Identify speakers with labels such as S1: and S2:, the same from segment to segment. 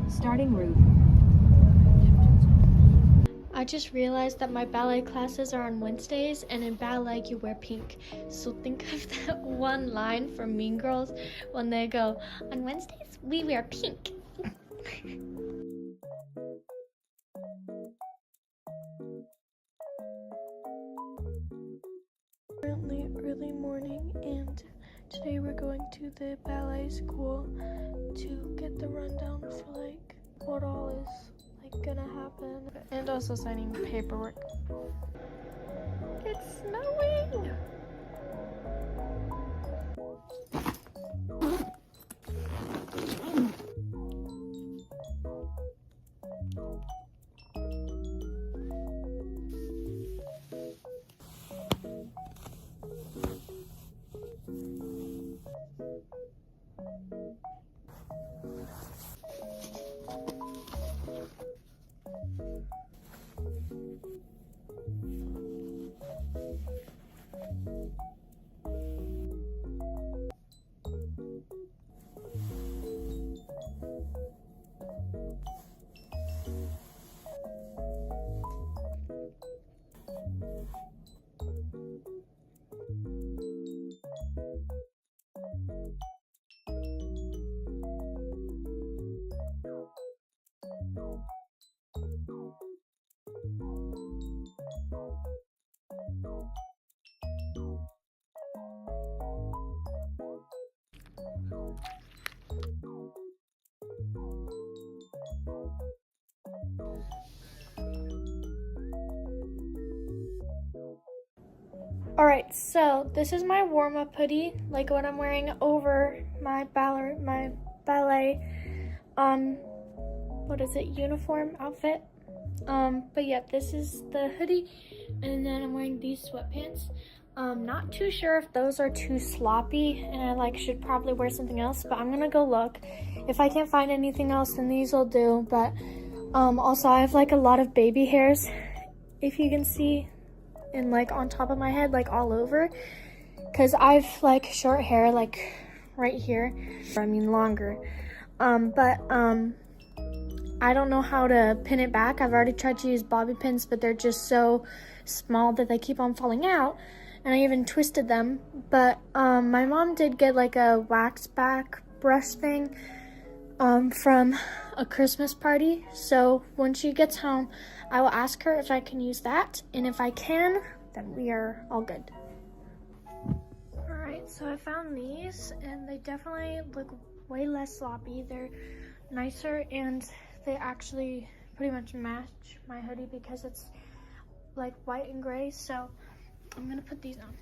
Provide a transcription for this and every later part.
S1: Starting route.
S2: I just realized that my ballet classes are on Wednesdays, and in ballet you wear pink. So think of that one line from Mean Girls when they go, "On Wednesdays we wear pink." Currently early morning, and today we're going to the ballet school to get the rundown for like what all is gonna happen, and also signing paperwork. It's snowing! Alright, so this is my warm-up hoodie, like what I'm wearing over my ballet, what is it, uniform outfit. But yeah, this is the hoodie, and then I'm wearing these sweatpants. Not too sure if those are too sloppy, and I should probably wear something else, but I'm gonna go look. If I can't find anything else, then these will do. But also I have a lot of baby hairs, if you can see, and on top of my head, all over, because I've short hair right here, I mean longer, but I don't know how to pin it back. I've already tried to use bobby pins, but they're just so small that they keep on falling out, and I even twisted them. But my mom did get a wax back brush thing from a Christmas party, so when she gets home I will ask her if I can use that, and if I can, then we are all good. Alright, so I found these, and they definitely look way less sloppy. They're nicer, and they actually pretty much match my hoodie because it's white and gray, so I'm gonna put these on.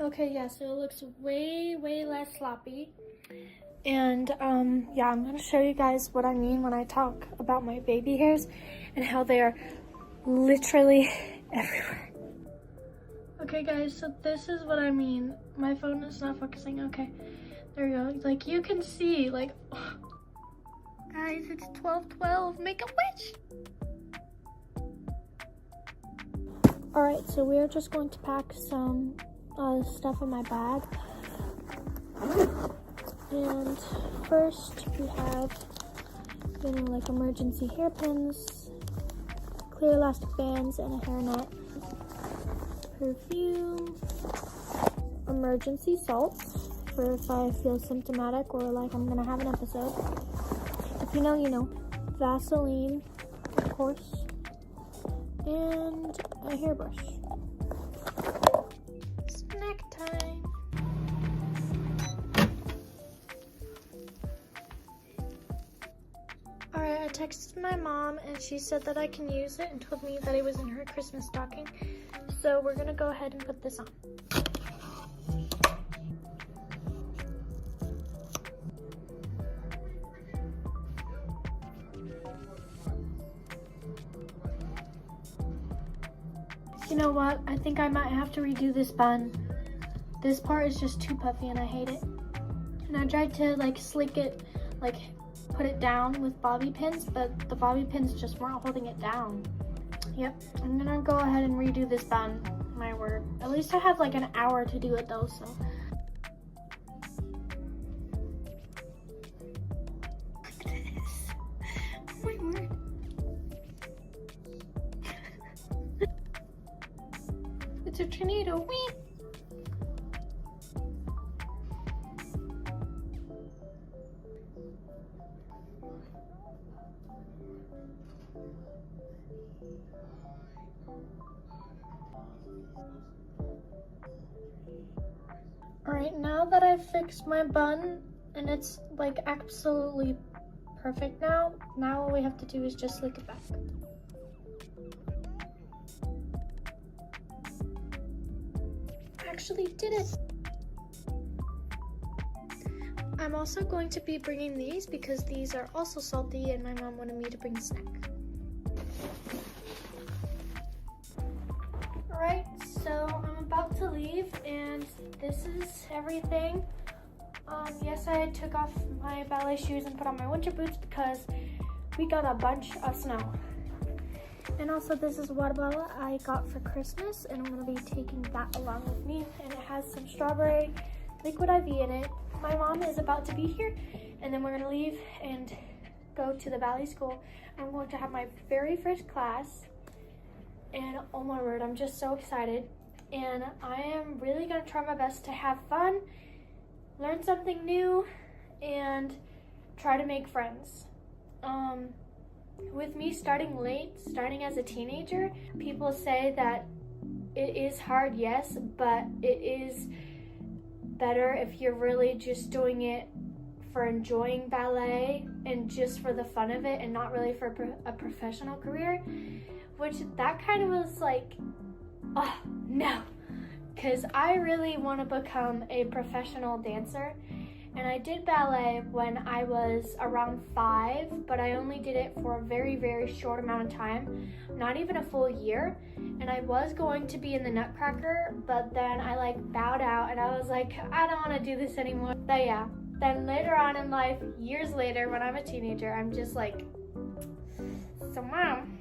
S2: Okay, yeah, so it looks way less sloppy. And yeah, I'm gonna show you guys what I mean when I talk about my baby hairs and how they are literally everywhere. Okay guys, so this is what I mean. My phone is not focusing. Okay, there we go. You can see, oh, guys, it's 12:12. Make a wish. All right, so we are just going to pack some stuff in my bag. And first we have, emergency hairpins, clear elastic bands, and a hairnet, perfume, emergency salts for if I feel symptomatic or I'm gonna have an episode. If you know, you know. Vaseline, of course, and a hairbrush. Snack time. Alright, I texted my mom and she said that I can use it and told me that it was in her Christmas stocking. So we're gonna go ahead and put this on. You know what? I think I might have to redo this bun. This part is just too puffy and I hate it. And I tried to slick it, put it down with bobby pins, but the bobby pins just weren't holding it down. Yep, I'm gonna go ahead and redo this bun. my word. At least I have like an hour to do it though, so. Look at this. Oh my word. It's a tornado. Whee! Alright, now that I've fixed my bun and it's like absolutely perfect now all we have to do is just slick it back. I actually did it! I'm also going to be bringing these because these are also salty and my mom wanted me to bring a snack. Alright, so I'm about to leave and this is everything. Yes, I took off my ballet shoes and put on my winter boots because we got a bunch of snow. And also this is water bottle I got for Christmas and I'm going to be taking that along with me. And it has some strawberry liquid IV in it. My mom is about to be here and then we're going to leave and go to the ballet school. I'm going to have my very first class. And oh my word, I'm just so excited. And I am really gonna try my best to have fun, learn something new, and try to make friends. With me starting as a teenager, people say that it is hard, yes, but it is better if you're really just doing it for enjoying ballet and just for the fun of it and not really for a professional career. Which that kind of was like, oh no, because I really want to become a professional dancer. And I did ballet when I was around 5, but I only did it for a very, very short amount of time, not even a full year. And I was going to be in the Nutcracker, but then I like bowed out and I was like, I don't want to do this anymore. But yeah, then later on in life, years later, when I'm a teenager, I'm just like, so mom,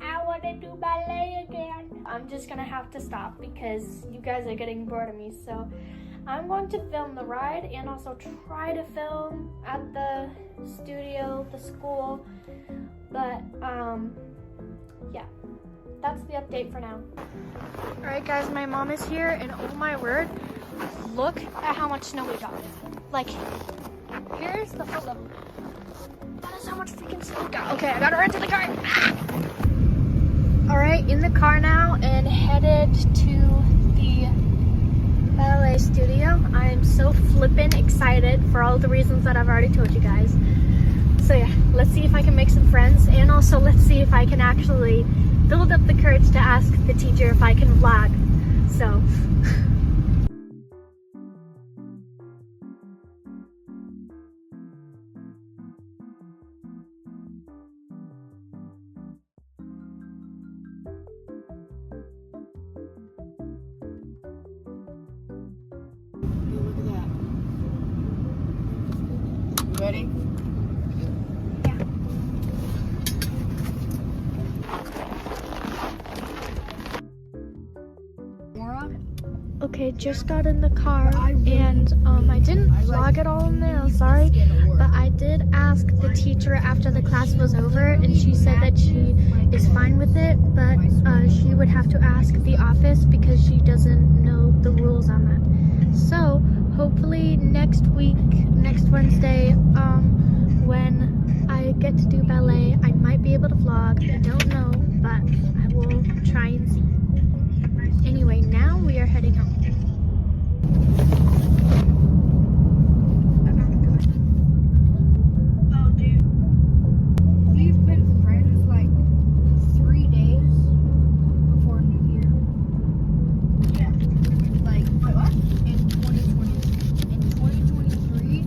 S2: I want to do ballet again. I'm just gonna have to stop because you guys are getting bored of me. So I'm going to film the ride and also try to film at the studio, the school. But yeah, that's the update for now. All right guys, my mom is here and oh my word, look at how much snow we got. Like, here's the photo. That is how much freaking snow we got. Okay, I gotta run to the car. All right, in the car now and headed to the ballet studio. I am so flippin' excited for all the reasons that I've already told you guys. So yeah, let's see if I can make some friends and also let's see if I can actually build up the courage to ask the teacher if I can vlog. So.
S1: Ready?
S2: Yeah.
S1: Laura?
S2: Okay, just got in the car and I didn't vlog it all in there, I'm sorry, but I did ask the teacher after the class was over and she said that she is fine with it, but she would have to ask the office because she doesn't know the rules on that. So hopefully next week, next Wednesday, when I get to do ballet, I might be able to vlog. I don't know, but I will try and see. Anyway, now we are heading home.
S1: Oh, dude. We've been friends like 3 days before New Year. Yeah. Like, wait, what? In 2020. In 2023,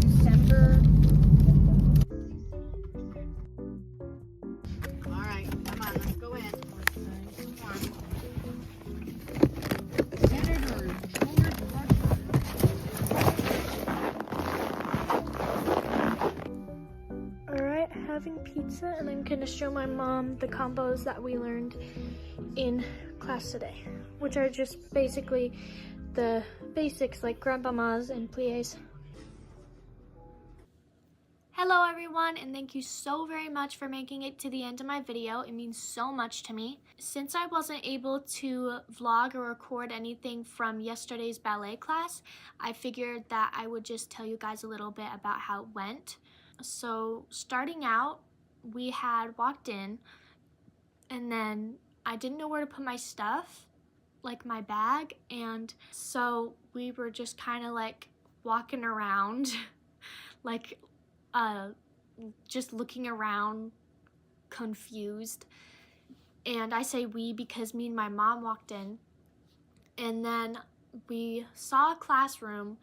S1: December. Alright, come on, let's go in. Come on.
S2: Alright, having pizza and I'm gonna show my mom the combos that we learned in class today, which are just basically the basics like grand pas and pliés. Hello everyone, and thank you so very much for making it to the end of my video. It means so much to me. Since I wasn't able to vlog or record anything from yesterday's ballet class, I figured that I would just tell you guys a little bit about how it went. So starting out, we had walked in, and then I didn't know where to put my stuff, like my bag, and so we were just kind of like walking around like just looking around confused. And I say we because me and my mom walked in, and then we saw a classroom,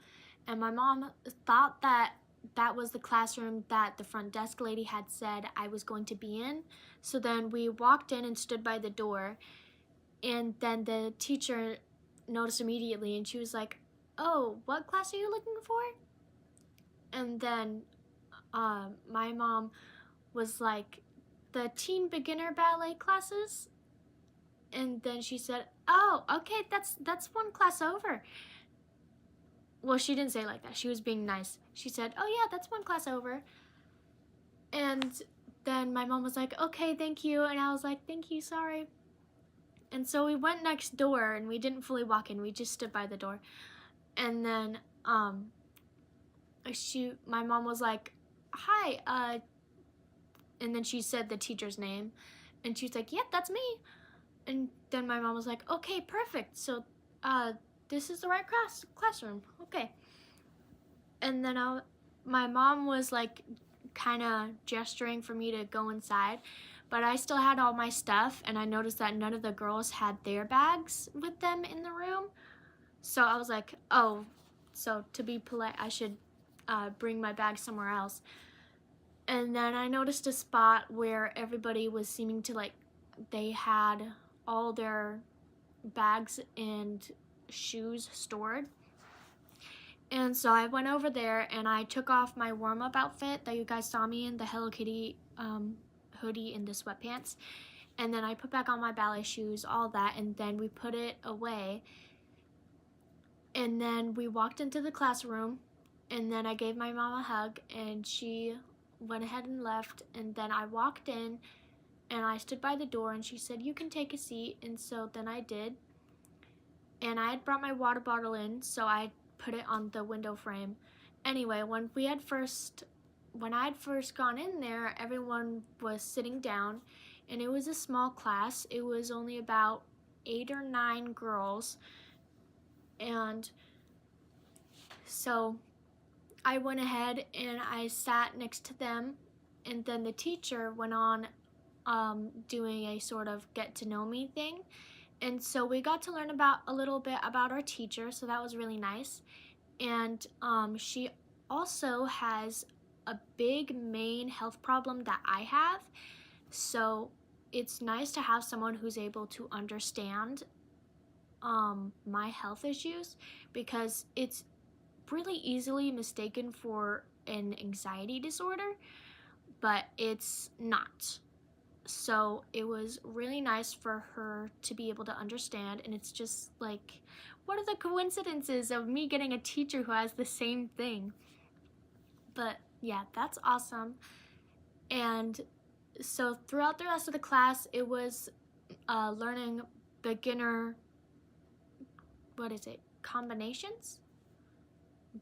S2: and my mom thought that that was the classroom that the front desk lady had said I was going to be in. So then we walked in and stood by the door, and then the teacher noticed immediately, and she was like, "Oh, what class are you looking for?" And then my mom was like, "The teen beginner ballet classes." And then she said, "Oh, okay, that's one class over." Well, she didn't say it like that. She was being nice. She said, "Oh yeah, that's one class over." And then my mom was like, "Okay, thank you." And I was like, "Thank you, sorry." And so we went next door, and we didn't fully walk in. We just stood by the door. And then my mom was like, "Hi," and then she said the teacher's name, and she was like, "Yep, that's me." And then my mom was like, "Okay, perfect. So this is the right classroom. Okay." And then my mom was like kind of gesturing for me to go inside, but I still had all my stuff, and I noticed that none of the girls had their bags with them in the room. So I was like, oh, so to be polite, I should bring my bag somewhere else. And then I noticed a spot where everybody was seeming to like, they had all their bags and shoes stored. And so I went over there, and I took off my warm-up outfit that you guys saw me in, the Hello Kitty hoodie and the sweatpants. And then I put back on my ballet shoes, all that, and then we put it away. And then we walked into the classroom, and then I gave my mom a hug, and she went ahead and left. And then I walked in, and I stood by the door, and she said, "You can take a seat." And so then I did. And I had brought my water bottle in, so I put it on the window frame. Anyway, when I had first gone in there, everyone was sitting down, and it was a small class. It was only about 8 or 9 girls. And so I went ahead and I sat next to them, and then the teacher went on doing a sort of get to know me thing. And so we got to learn a little bit about our teacher, so that was really nice. And she also has a big main health problem that I have, so it's nice to have someone who's able to understand my health issues, because it's really easily mistaken for an anxiety disorder, but it's not. So it was really nice for her to be able to understand, and it's just like, what are the coincidences of me getting a teacher who has the same thing? But yeah, that's awesome. And so throughout the rest of the class, it was learning beginner, combinations?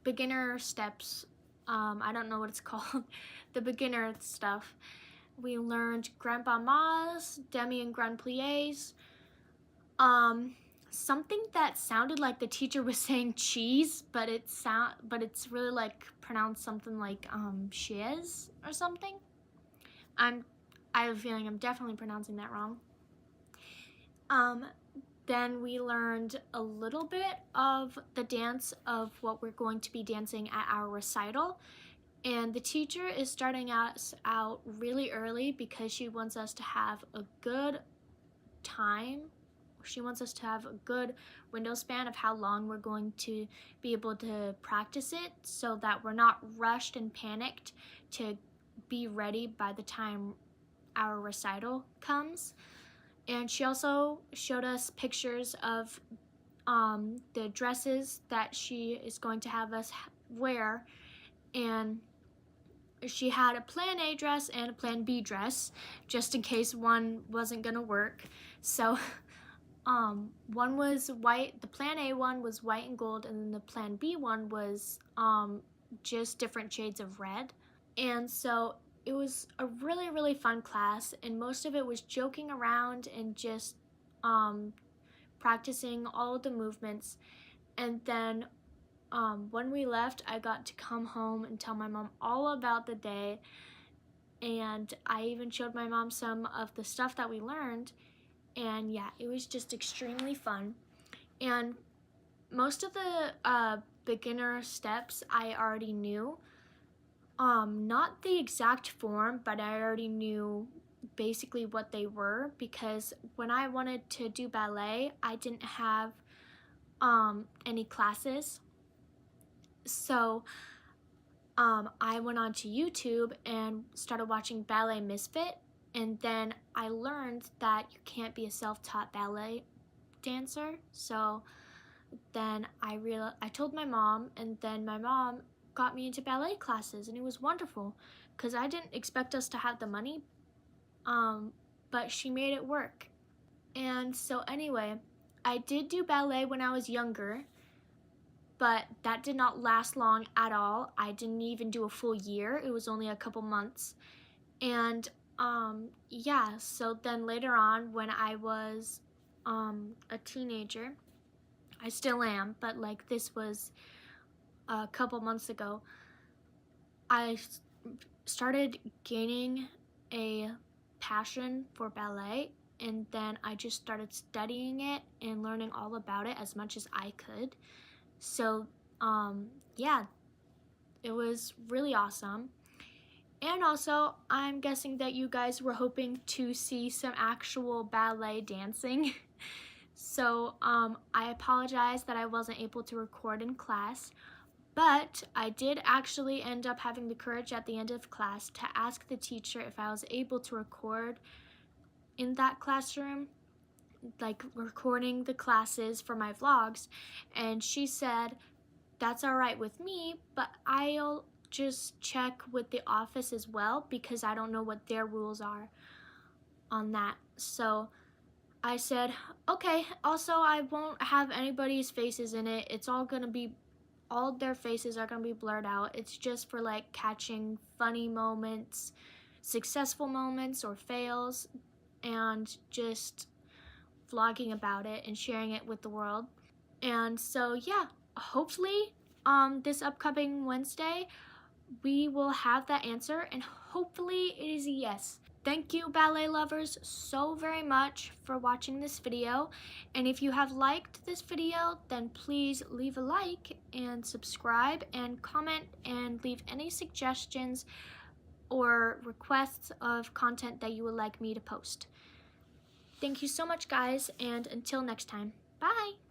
S2: Beginner steps. I don't know what it's called. The beginner stuff. We learned grand pas, demi and grand pliés. Something that sounded like the teacher was saying cheese, but it's really like pronounced something like shiz or something. I have a feeling I'm definitely pronouncing that wrong. Then we learned a little bit of the dance of what we're going to be dancing at our recital. And the teacher is starting us out really early because she wants us to have a good time. She wants us to have a good window span of how long we're going to be able to practice it, so that we're not rushed and panicked to be ready by the time our recital comes. And she also showed us pictures of the dresses that she is going to have us wear. And she had a plan A dress and a plan B dress, just in case one wasn't gonna work. So one was white, the plan A one was white and gold, and then the plan B one was just different shades of red. And so it was a really, really fun class, and most of it was joking around and just practicing all of the movements. And then when we left, I got to come home and tell my mom all about the day, and I even showed my mom some of the stuff that we learned. And yeah, it was just extremely fun. And most of the beginner steps I already knew. Not the exact form, but I already knew basically what they were, because when I wanted to do ballet, I didn't have any classes. So I went onto YouTube and started watching Ballet Misfit, and then I learned that you can't be a self-taught ballet dancer. So then I told my mom, and then my mom got me into ballet classes, and it was wonderful because I didn't expect us to have the money, but she made it work. And so anyway, I did do ballet when I was younger, but that did not last long at all. I didn't even do a full year. It was only a couple months. And yeah, so then later on, when I was a teenager, I still am, but like this was a couple months ago, I started gaining a passion for ballet, and then I just started studying it and learning all about it as much as I could. So yeah, it was really awesome. And also, I'm guessing that you guys were hoping to see some actual ballet dancing. So I apologize that I wasn't able to record in class, but I did actually end up having the courage at the end of class to ask the teacher if I was able to record in that classroom, like recording the classes for my vlogs, and she said, that's all right with me, but I'll just check with the office as well because I don't know what their rules are on that. So I said, okay, also I won't have anybody's faces in it. It's all gonna be, all their faces are gonna be blurred out. It's just for like catching funny moments, successful moments or fails, and just vlogging about it and sharing it with the world. And so yeah, hopefully this upcoming Wednesday we will have that answer, and hopefully it is a yes. Thank you, ballet lovers, so very much for watching this video. And if you have liked this video, then please leave a like and subscribe and comment and leave any suggestions or requests of content that you would like me to post. Thank you so much, guys, and until next time, bye!